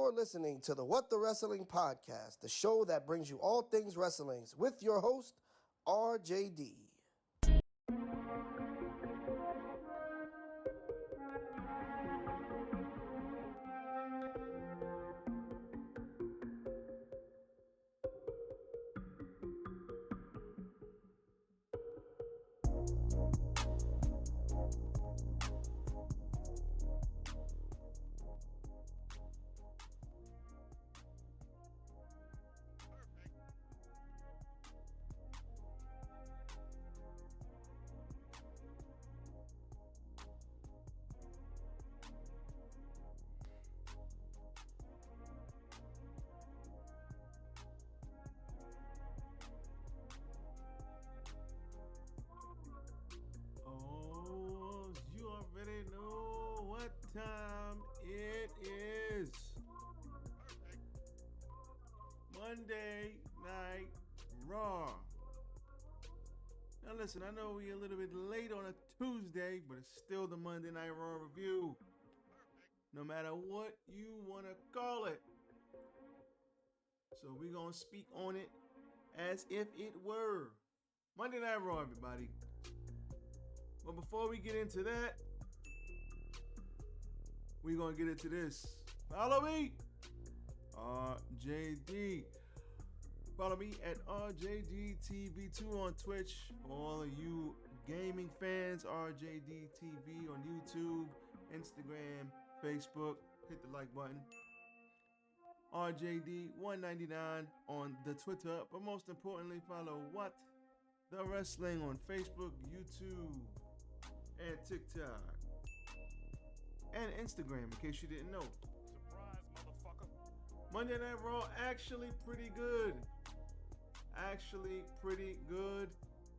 You're listening to the What the Wrestling Podcast, the show that brings you all things wrestling with your host, RJD. Time it is Monday Night Raw. Now listen, I know we're a little bit late on a Tuesday, but it's still the Monday Night Raw review, no matter what you want to call it. So we're going to speak on it as if it were Monday Night Raw, everybody. But before we get into that, we're going to get into this. Follow me, RJD. Follow me at RJDTV2 on Twitch. For all of you gaming fans, RJDTV on YouTube, Instagram, Facebook. Hit the like button. RJD199 on the Twitter. But most importantly, follow What the Wrestling on Facebook, YouTube, and TikTok. And Instagram, in case you didn't know. Surprise, motherfucker. Monday Night Raw actually pretty good.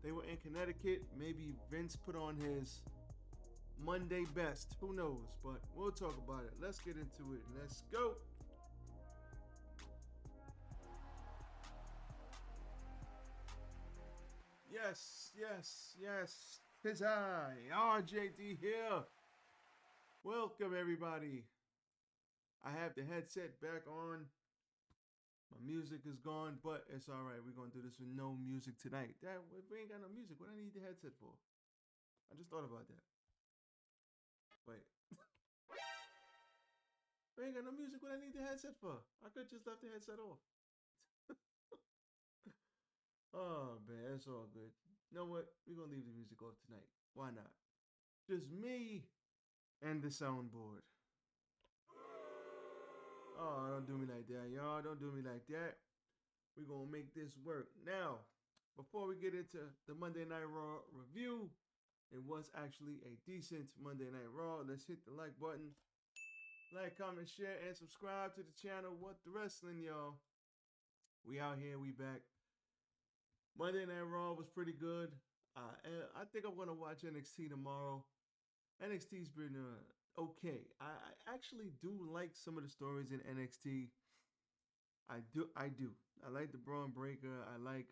They were in Connecticut. Maybe Vince put on his Monday best. Who knows? But we'll talk about it. Let's get into it. Let's go. Yes. 'Tis I, RJD here. Welcome, everybody. I have the headset back on. My music is gone, but it's all right. We're going to do this with no music tonight. We ain't got no music. What do I need the headset for? I just thought about that. Wait. We ain't got no music. What I need the headset for? I could just left the headset off. Oh, man. It's all good. You know what? We're going to leave the music off tonight. Why not? Just me and the soundboard. Oh, don't do me like that, y'all. Don't do me like that. We're going to make this work. Now, before we get into the Monday Night Raw review, it was actually a decent Monday Night Raw. Let's hit the like button. Like, comment, share, and subscribe to the channel. What the Wrestling, y'all. We out here. We back. Monday Night Raw was pretty good. I think I'm going to watch NXT tomorrow. NXT's been okay. I actually do like some of the stories in NXT. I do. I like the Braun Breaker. I like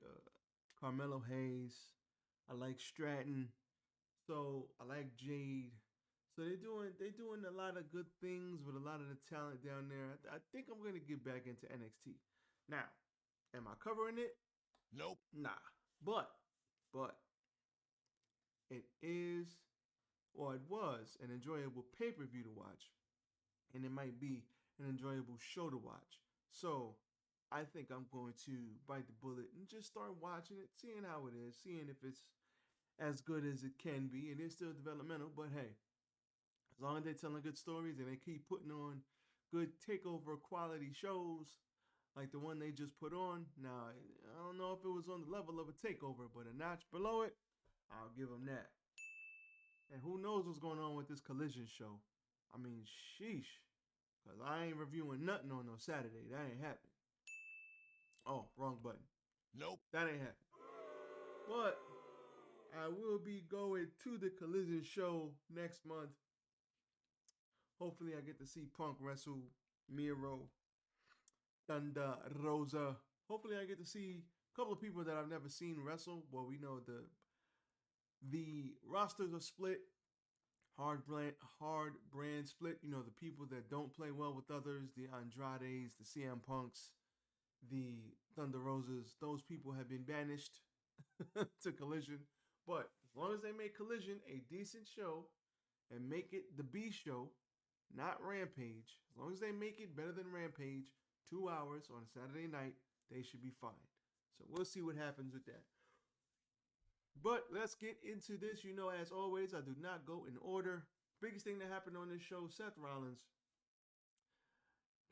Carmelo Hayes. I like Stratton. So I like Jade. So they're doing a lot of good things with a lot of the talent down there. I think I'm gonna get back into NXT. Now, am I covering it? Nope. Nah. But it is. Or it was an enjoyable pay-per-view to watch. And it might be an enjoyable show to watch. So I think I'm going to bite the bullet and just start watching it, seeing how it is, seeing if it's as good as it can be. It is still developmental, but hey, as long as they're telling good stories and they keep putting on good takeover quality shows like the one they just put on. Now, I don't know if it was on the level of a takeover, but a notch below it, I'll give them that. And who knows what's going on with this Collision show. I mean, sheesh. Because I ain't reviewing nothing on no Saturday. That ain't happening. Oh, wrong button. Nope. That ain't happening. But I will be going to the Collision show next month. Hopefully I get to see Punk wrestle Miro, Thunder Rosa. Hopefully I get to see a couple of people that I've never seen wrestle. Well, we know the rosters are split. hard brand split. You know, the people that don't play well with others, the Andrades, the CM Punks, the Thunder Roses, those people have been banished to Collision. But as long as they make Collision a decent show and make it the B show, not Rampage, as long as they make it better than Rampage, 2 hours on a Saturday night, they should be fine. So we'll see what happens with that. But let's get into this. You know, as always, I do not go in order. Biggest thing that happened on this show, Seth Rollins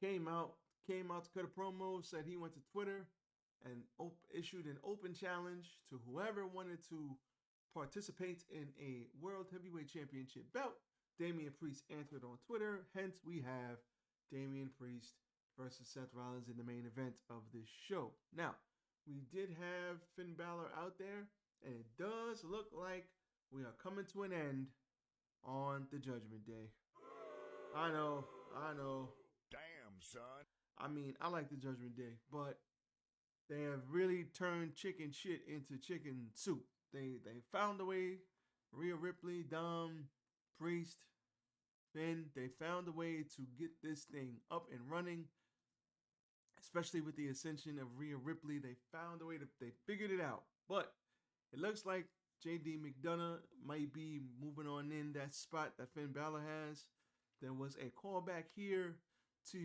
came out to cut a promo, said he went to Twitter and issued an open challenge to whoever wanted to participate in a World Heavyweight Championship belt. Damian Priest answered on Twitter. Hence, we have Damian Priest versus Seth Rollins in the main event of this show. Now, we did have Finn Balor out there, and it does look like we are coming to an end on the Judgment Day. I know. Damn, son. I mean, I like the Judgment Day, but they have really turned chicken shit into chicken soup. They found a way. Rhea Ripley, Dom, Priest, Finn, they found a way to get this thing up and running, especially with the ascension of Rhea Ripley. They found a way they figured it out. But it looks like JD McDonough might be moving on in that spot that Finn Balor has. There was a callback here to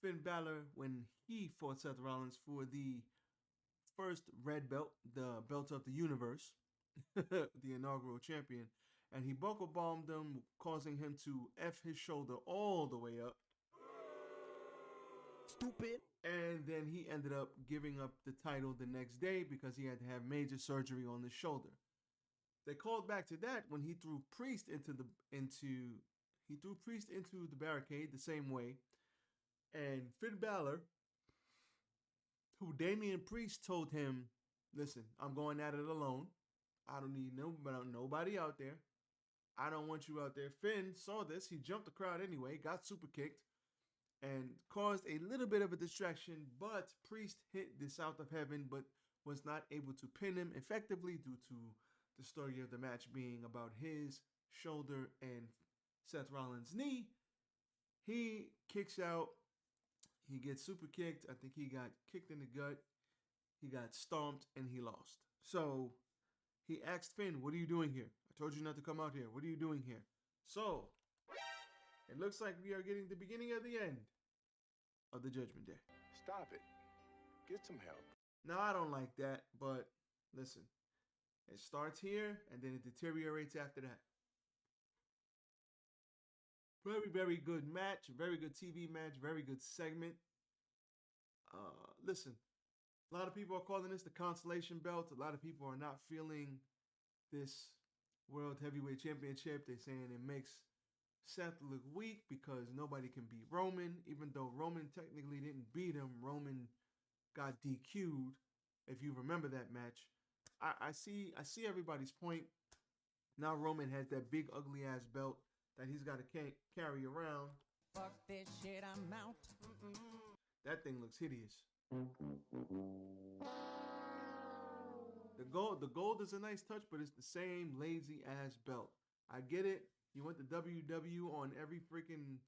Finn Balor when he fought Seth Rollins for the first red belt, the belt of the universe, the inaugural champion. And he buckle bombed him, causing him to F his shoulder all the way up. Stupid. And then he ended up giving up the title the next day because he had to have major surgery on the shoulder. They called back to that when he threw Priest into the barricade the same way. And Finn Balor, who Damian Priest told him, listen, I'm going at it alone. I don't need nobody out there. I don't want you out there. Finn saw this. He jumped the crowd anyway, got super kicked, and caused a little bit of a distraction. But Priest hit the South of Heaven, but was not able to pin him effectively due to the story of the match being about his shoulder and Seth Rollins' knee. He kicks out. He gets super kicked. I think he got kicked in the gut. He got stomped, and he lost. So he asked Finn, what are you doing here? I told you not to come out here. What are you doing here? So it looks like we are getting the beginning of the end of the Judgment Day. Stop it. Get some help. Now, I don't like that, but listen. It starts here, and then it deteriorates after that. Very, very good match. Very good TV match. Very good segment. Listen. A lot of people are calling this the consolation belt. A lot of people are not feeling this World Heavyweight Championship. They're saying it makes Seth look weak because nobody can beat Roman. Even though Roman technically didn't beat him, Roman got DQ'd. If you remember that match, I see everybody's point. Now Roman has that big ugly ass belt that he's got to carry around. Fuck this shit, I'm out. That thing looks hideous. The gold is a nice touch, but it's the same lazy ass belt. I get it. You want the WW on every freaking,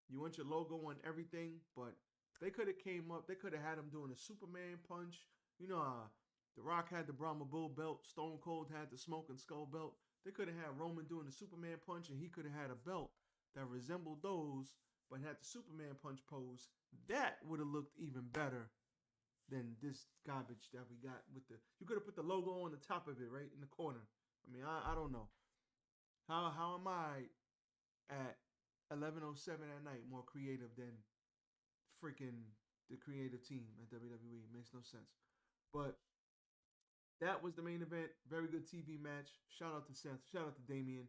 you want your logo on everything, but they could have came up. They could have had him doing a Superman punch. You know, The Rock had the Brahma Bull belt. Stone Cold had the Smoke and Skull belt. They could have had Roman doing the Superman punch, and he could have had a belt that resembled those, but had the Superman punch pose. That would have looked even better than this garbage that we got with the. You could have put the logo on the top of it, right in the corner. I mean, I don't know. How am I at 11:07 at night more creative than freaking the creative team at WWE? It makes no sense. But that was the main event. Very good TV match. Shout out to Seth. Shout out to Damian.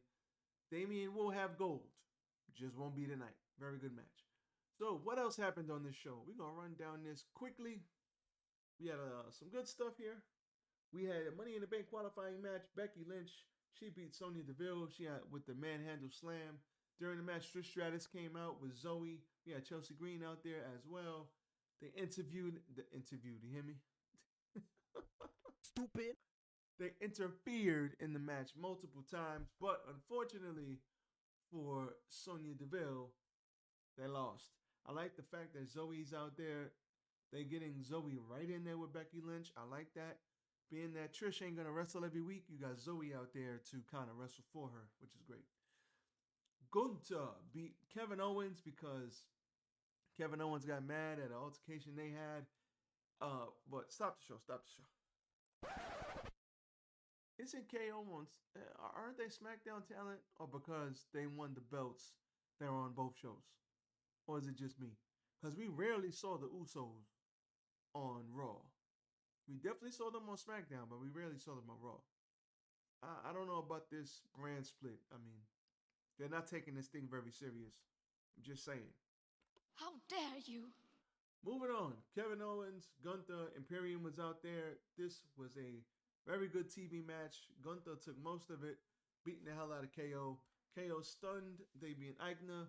Damian will have gold. Just won't be tonight. Very good match. So what else happened on this show? We're going to run down this quickly. We had some good stuff here. We had a Money in the Bank qualifying match. Becky Lynch, she beat Sonya Deville. She had with the manhandle slam. During the match, Trish Stratus came out with Zoe. We had Chelsea Green out there as well. They interviewed. You hear me? Stupid. They interfered in the match multiple times, but unfortunately for Sonya Deville, they lost. I like the fact that Zoe's out there. They getting Zoe right in there with Becky Lynch. I like that. Being that Trish ain't going to wrestle every week, you got Zoe out there to kind of wrestle for her, which is great. Gunther beat Kevin Owens because Kevin Owens got mad at an altercation they had. But stop the show. Isn't KO on? Aren't they SmackDown talent, or because they won the belts, they're on both shows, or is it just me? Because we rarely saw the Usos on Raw. We definitely saw them on SmackDown, but we rarely saw them on Raw. I don't know about this brand split. I mean, they're not taking this thing very serious. I'm just saying. How dare you? Moving on. Kevin Owens, Gunther, Imperium was out there. This was a very good TV match. Gunther took most of it, beating the hell out of KO. KO stunned Davian Aichner.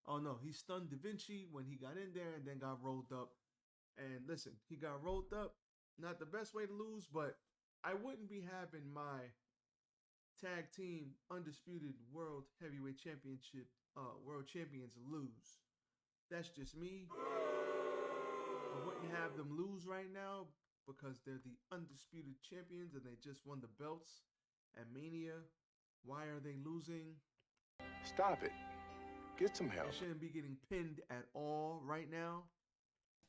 Oh no, he stunned Da Vinci when he got in there and then got rolled up. And listen, he got rolled up. Not the best way to lose, but I wouldn't be having my tag team undisputed world heavyweight championship world champions lose. That's just me. I wouldn't have them lose right now because they're the undisputed champions and they just won the belts at Mania. Why are they losing? Stop it. Get some help. They shouldn't be getting pinned at all right now.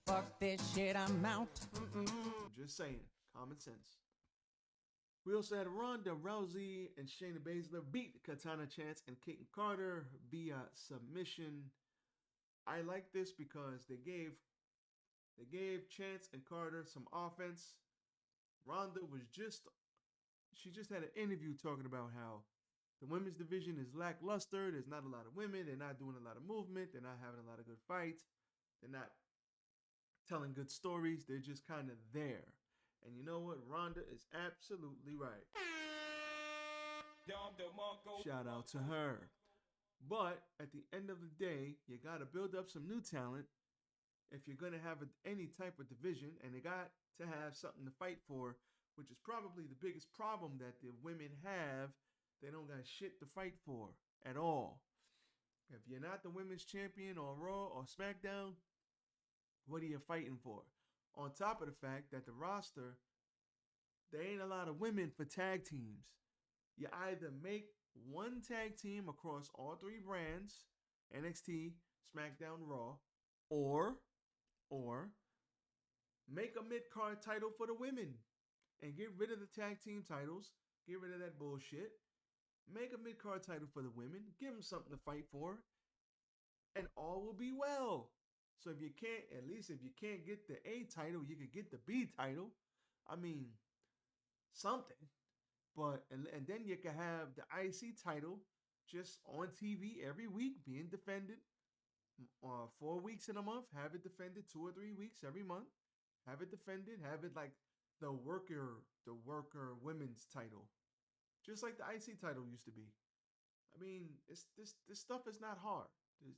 Fuck this shit, I'm out. I'm just saying, common sense. We also had Ronda Rousey and Shayna Baszler beat Katana Chance and Kayden Carter via submission. I like this because they gave Chance and Carter some offense. Ronda she just had an interview talking about how the women's division is lackluster. There's not a lot of women. They're not doing a lot of movement. They're not having a lot of good fights. They're not telling good stories. They're just kind of there. And you know what? Ronda is absolutely right. Shout out to her. But at the end of the day, you got to build up some new talent if you're going to have any type of division. And they got to have something to fight for, which is probably the biggest problem that the women have. They don't got shit to fight for at all. If you're not the women's champion on Raw or SmackDown, what are you fighting for? On top of the fact that the roster, there ain't a lot of women for tag teams. You either make one tag team across all three brands, NXT, SmackDown, Raw, or make a mid-card title for the women and get rid of the tag team titles, get rid of that bullshit, make a mid-card title for the women, give them something to fight for, and all will be well. So if you can't get the A title, you could get the B title. I mean, something. But and then you can have the IC title just on TV every week being defended. 4 weeks in a month, have it defended 2 or 3 weeks every month. Have it defended, have it like the worker women's title. Just like the IC title used to be. I mean, this stuff is not hard.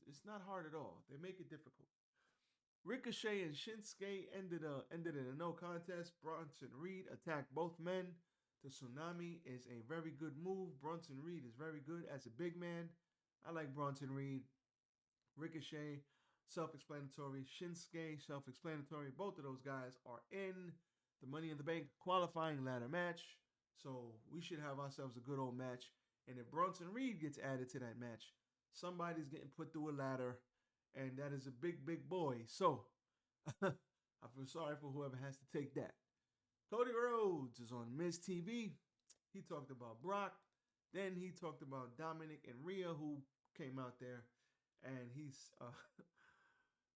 It's not hard at all. They make it difficult. Ricochet and Shinsuke ended in a no contest. Bronson Reed attacked both men. The Tsunami is a very good move. Bronson Reed is very good as a big man. I like Bronson Reed. Ricochet, self-explanatory. Shinsuke, self-explanatory. Both of those guys are in the Money in the Bank qualifying ladder match. So we should have ourselves a good old match. And if Bronson Reed gets added to that match, somebody's getting put through a ladder. And that is a big, big boy. So, I feel sorry for whoever has to take that. Cody Rhodes is on Miz TV. He talked about Brock. Then he talked about Dominic and Rhea, who came out there. And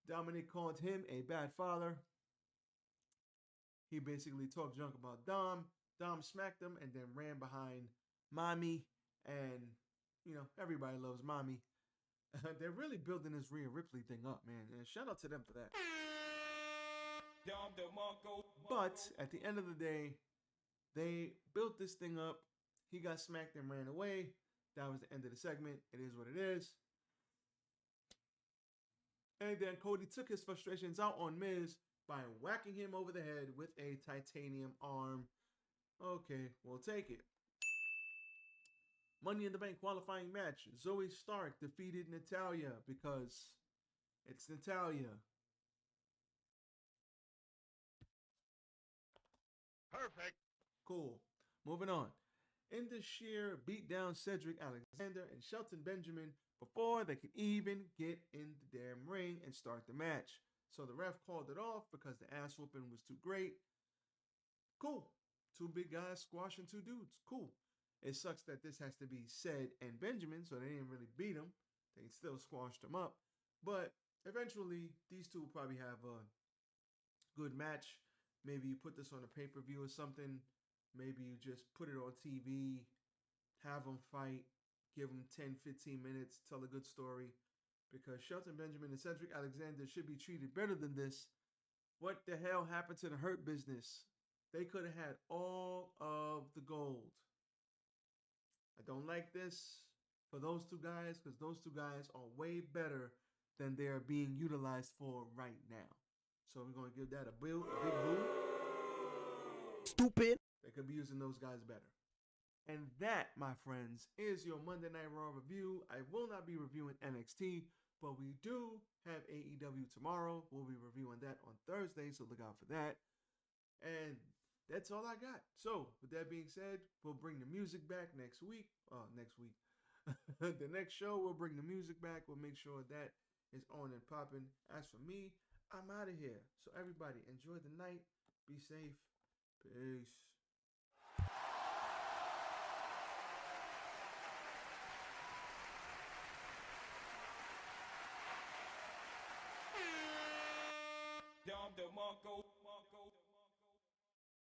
Dominic called him a bad father. He basically talked junk about Dom. Dom smacked him and then ran behind Mommy. And, everybody loves Mommy. They're really building this Rhea Ripley thing up, man. And shout out to them for that. But at the end of the day, they built this thing up. He got smacked and ran away. That was the end of the segment. It is what it is. And then Cody took his frustrations out on Miz by whacking him over the head with a titanium arm. Okay, we'll take it. Money in the Bank qualifying match. Zoe Stark defeated Natalya because it's Natalya. Perfect. Cool. Moving on. Indus beat down Cedric Alexander and Shelton Benjamin before they could even get in the damn ring and start the match. So the ref called it off because the ass whooping was too great. Cool. Two big guys squashing two dudes. Cool. It sucks that this has to be Ced and Benjamin, so they didn't really beat him. They still squashed him up. But eventually, these two will probably have a good match. Maybe you put this on a pay-per-view or something. Maybe you just put it on TV, have them fight, give them 10, 15 minutes, tell a good story. Because Shelton Benjamin and Cedric Alexander should be treated better than this. What the hell happened to the Hurt Business? They could have had all of the gold. I don't like this for those two guys because those two guys are way better than they're being utilized for right now. So we're going to give that a big boo. Stupid. They could be using those guys better. And that, my friends, is your Monday Night Raw review. I will not be reviewing NXT, but we do have AEW tomorrow. We'll be reviewing that on Thursday, so look out for that. And that's all I got. So, with that being said, we'll bring the music back next week. The next show, we'll bring the music back. We'll make sure that is on and popping. As for me, I'm out of here. So, everybody, enjoy the night. Be safe. Peace.